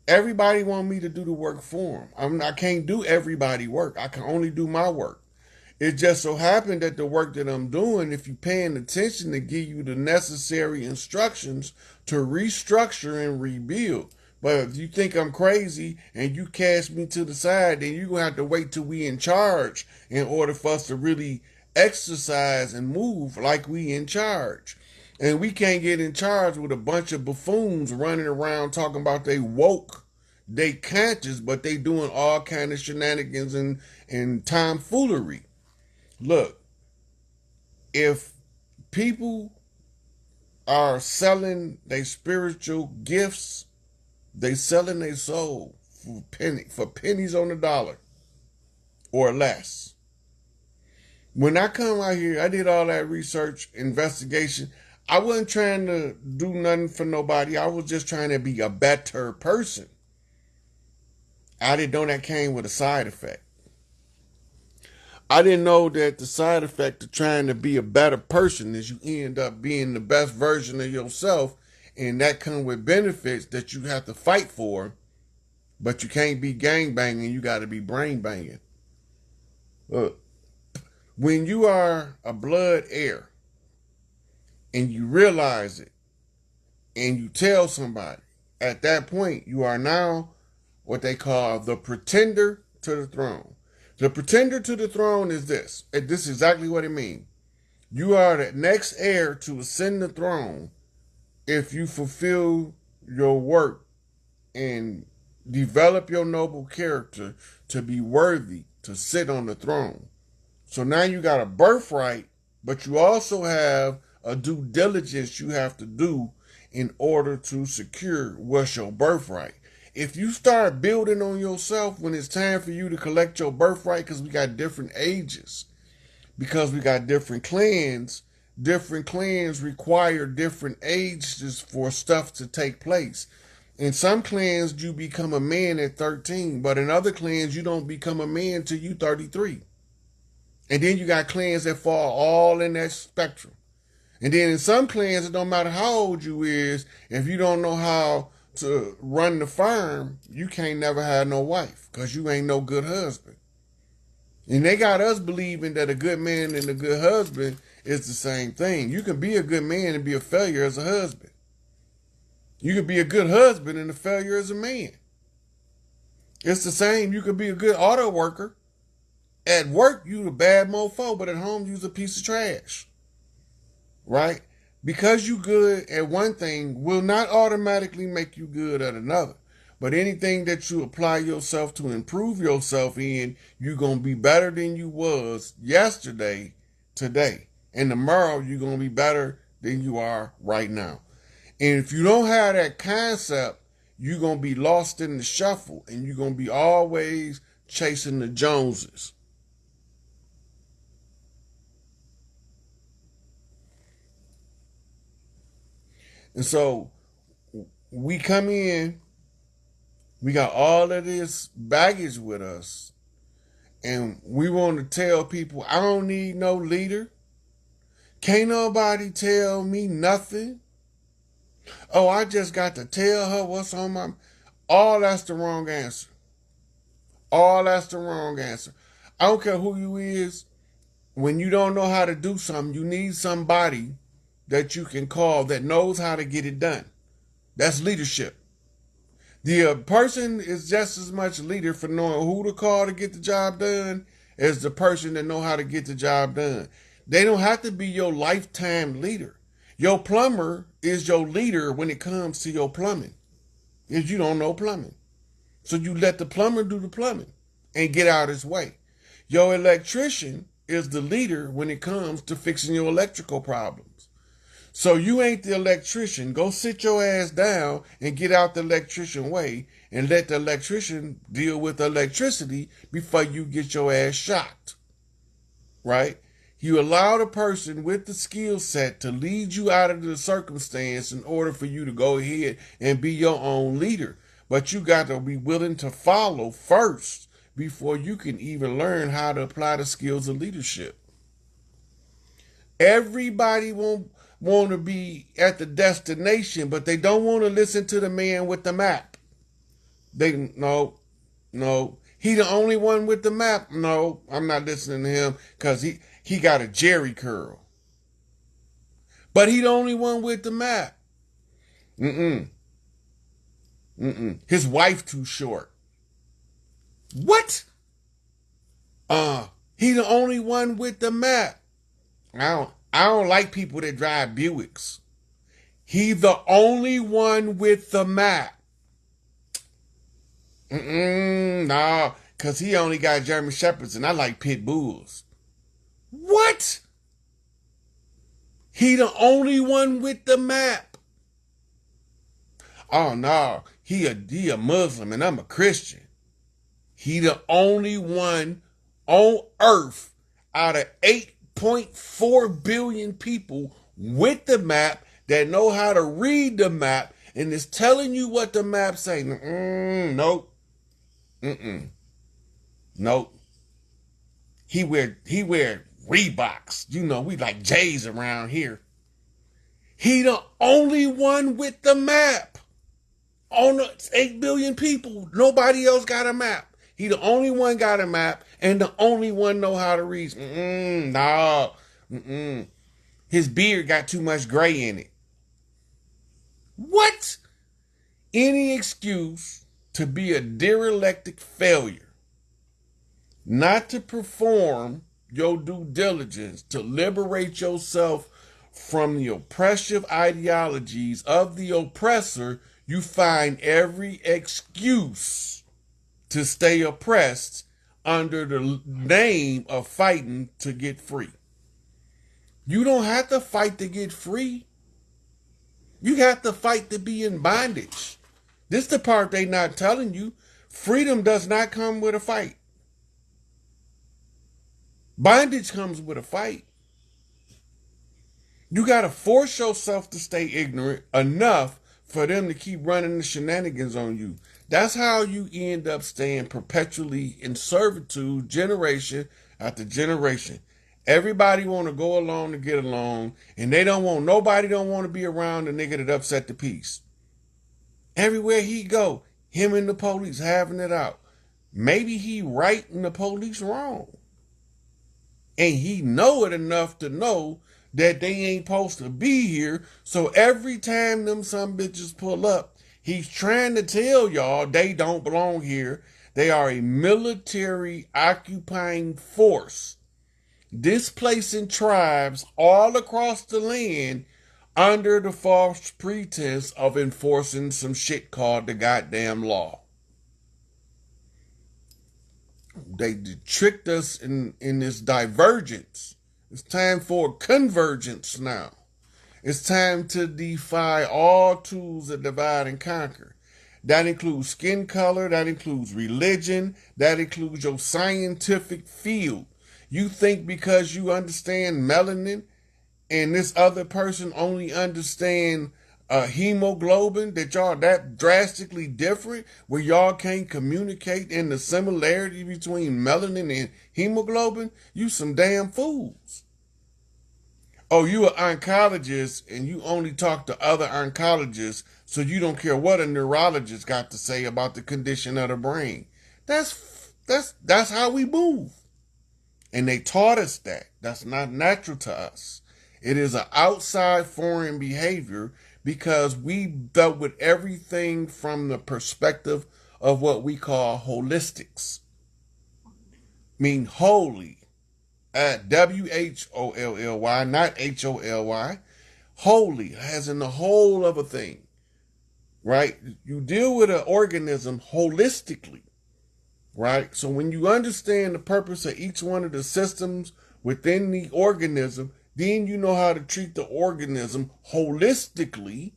everybody want me to do the work for them. I can't do everybody work. I can only do my work. It just so happened that the work that I'm doing, if you're paying attention, to give you the necessary instructions to restructure and rebuild. But if you think I'm crazy and you cast me to the side, then you're going to have to wait till we in charge in order for us to really exercise and move like we in charge. And we can't get in charge with a bunch of buffoons running around talking about they woke, they conscious, but they doing all kind of shenanigans and tomfoolery. Look, if people are selling their spiritual gifts, they selling their soul for pennies on the dollar or less. When I come out here, I did all that research, investigation. I wasn't trying to do nothing for nobody. I was just trying to be a better person. I didn't know that came with a side effect. I didn't know that the side effect of trying to be a better person is you end up being the best version of yourself, and that comes with benefits that you have to fight for, but you can't be gang banging, you got to be brain banging. Look, when you are a blood heir and you realize it and you tell somebody, at that point you are now what they call the pretender to the throne. The pretender to the throne is this. And this is exactly what it means. You are the next heir to ascend the throne if you fulfill your work and develop your noble character to be worthy to sit on the throne. So now you got a birthright, but you also have a due diligence you have to do in order to secure what's your birthright. If you start building on yourself when it's time for you to collect your birthright, because we got different ages, because we got different clans require different ages for stuff to take place. In some clans, you become a man at 13, but in other clans, you don't become a man till you 33. And then you got clans that fall all in that spectrum. And then in some clans, it don't matter how old you is, if you don't know how to run the farm, you can't never have no wife because you ain't no good husband. And they got us believing that a good man and a good husband is the same thing. You can be a good man and be a failure as a husband. You can be a good husband and a failure as a man. It's the same. You could be a good auto worker. At work, you a bad mofo, but at home, you's a piece of trash. Right? Because you good at one thing will not automatically make you good at another. But anything that you apply yourself to improve yourself in, you're going to be better than you was yesterday, today. And tomorrow, you're going to be better than you are right now. And if you don't have that concept, you're going to be lost in the shuffle. And you're going to be always chasing the Joneses. And so we come in, we got all of this baggage with us, and we want to tell people, I don't need no leader. Can't nobody tell me nothing. Oh, I just got to tell her what's on my... All that's the wrong answer. All that's the wrong answer. I don't care who you is. When you don't know how to do something, you need somebody that you can call that knows how to get it done. That's leadership. The person is just as much leader for knowing who to call to get the job done as the person that know how to get the job done. They don't have to be your lifetime leader. Your plumber is your leader when it comes to your plumbing. If you don't know plumbing. So you let the plumber do the plumbing and get out his way. Your electrician is the leader when it comes to fixing your electrical problems. So you ain't the electrician. Go sit your ass down and get out the electrician way and let the electrician deal with electricity before you get your ass shot. Right? You allow the person with the skill set to lead you out of the circumstance in order for you to go ahead and be your own leader. But you got to be willing to follow first before you can even learn how to apply the skills of leadership. Everybody want to be at the destination, but they don't want to listen to the man with the map. No. He the only one with the map. No, I'm not listening to him because he got a Jerry curl. But he the only one with the map. His wife too short. What? He the only one with the map. I don't like people that drive Buicks. He the only one with the map. Nah, because he only got German Shepherds and I like pit bulls. What? He the only one with the map. Oh no, he a Muslim and I'm a Christian. He the only one on earth out of 8.4 billion people with the map that know how to read the map and is telling you what the map say. Nope. Nope. He wear Reeboks. You know, we like J's around here. He the only one with the map. On the 8 billion people, nobody else got a map. He the only one got a map and the only one know how to read. His beard got too much gray in it. What? Any excuse to be a derelict failure, not to perform your due diligence to liberate yourself from the oppressive ideologies of the oppressor, you find every excuse to stay oppressed under the name of fighting to get free. You don't have to fight to get free. You have to fight to be in bondage. This is the part they not telling you. Freedom does not come with a fight. Bondage comes with a fight. You got to force yourself to stay ignorant enough for them to keep running the shenanigans on you. That's how you end up staying perpetually in servitude, generation after generation. Everybody want to go along to get along, and nobody don't want to be around the nigga that upset the peace. Everywhere he go, him and the police having it out. Maybe he right and the police wrong. And he know it enough to know that they ain't supposed to be here. So every time them some bitches pull up, he's trying to tell y'all they don't belong here. They are a military occupying force, displacing tribes all across the land under the false pretense of enforcing some shit called the goddamn law. They tricked us in this divergence. It's time for convergence now. It's time to defy all tools that divide and conquer. That includes skin color, that includes religion, that includes your scientific field. You think because you understand melanin and this other person only understand hemoglobin that y'all that drastically different where y'all can't communicate in the similarity between melanin and hemoglobin? You some damn fools. Oh, you an oncologist and you only talk to other oncologists, so you don't care what a neurologist got to say about the condition of the brain. That's how we move. And they taught us that. That's not natural to us. It is an outside foreign behavior because we dealt with everything from the perspective of what we call holistics. Mean holy. WHOLLY, not HOLY. Wholly, as in the whole of a thing, right? You deal with an organism holistically, right? So when you understand the purpose of each one of the systems within the organism, then you know how to treat the organism holistically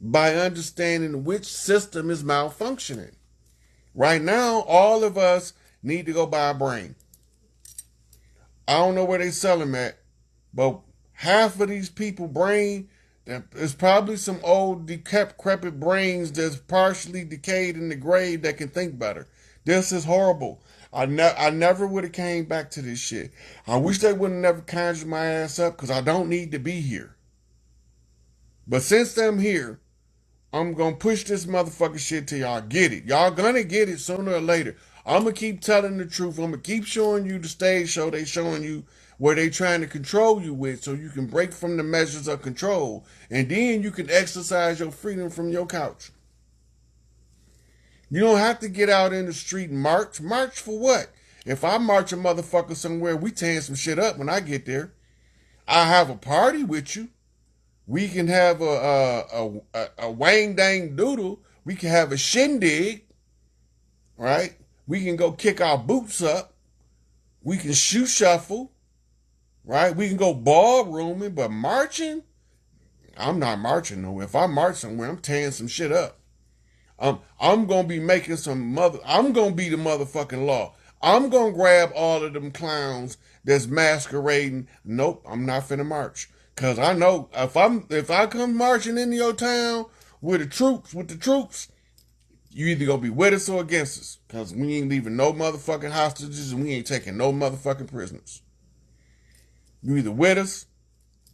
by understanding which system is malfunctioning. Right now, all of us need to go buy a brain. I don't know where they sell them at, but half of these people brain, there's probably some old decrepit brains that's partially decayed in the grave that can think better. This is horrible. I never would have came back to this shit. I wish they would have never conjured my ass up because I don't need to be here. But since I'm here, I'm going to push this motherfucking shit till y'all get it. Y'all gonna get it sooner or later. I'm going to keep telling the truth. I'm going to keep showing you the stage show they showing you where they trying to control you with so you can break from the measures of control. And then you can exercise your freedom from your couch. You don't have to get out in the street and march. March for what? If I march a motherfucker somewhere, we tearing some shit up when I get there. I have a party with you. We can have a wang dang doodle. We can have a shindig, right? We can go kick our boots up. We can shoe shuffle, right? We can go ballrooming, but marching, I'm not marching nowhere. If I march somewhere, I'm tearing some shit up. I'm gonna be making I'm gonna be the motherfucking law. I'm gonna grab all of them clowns that's masquerading. Nope, I'm not finna march. Cause I know if I come marching into your town with the troops, you either gonna be with us or against us. Cause we ain't leaving no motherfucking hostages and we ain't taking no motherfucking prisoners. You either with us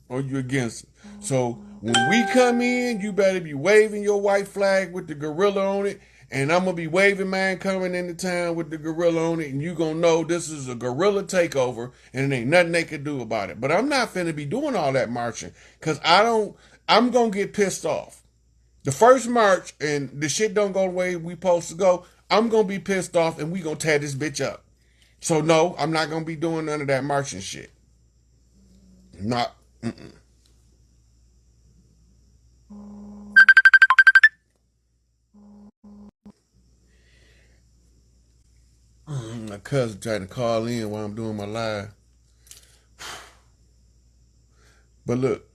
or you against it. So when we come in, you better be waving your white flag with the gorilla on it. And I'm going to be waving mine coming into town with the gorilla on it. And you going to know this is a gorilla takeover and it ain't nothing they can do about it. But I'm not finna be doing all that marching because I'm going to get pissed off. The first march and the shit don't go the way we supposed to go, I'm going to be pissed off and we going to tear this bitch up. So no, I'm not going to be doing none of that marching shit. Not, My cousin trying to call in while I'm doing my live. But look,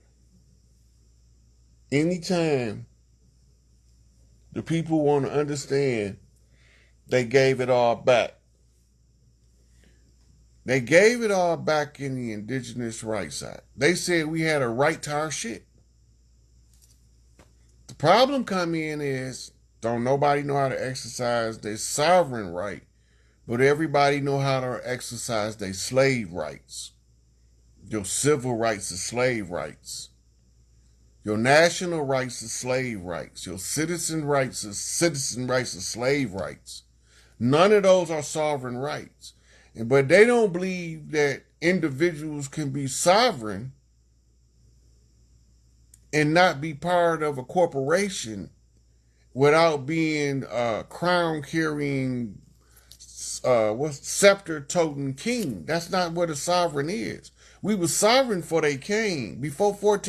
anytime the people want to understand they gave it all back. They gave it all back in the indigenous rights side. They said we had a right to our shit. The problem come in is don't nobody know how to exercise their sovereign right, but everybody know how to exercise their slave rights. Your civil rights is slave rights. Your national rights is slave rights. Your citizen rights is slave rights. None of those are sovereign rights. But they don't believe that individuals can be sovereign and not be part of a corporation without being a crown-carrying, scepter-toting king. That's not what a sovereign is. We were sovereign for they king. Before 14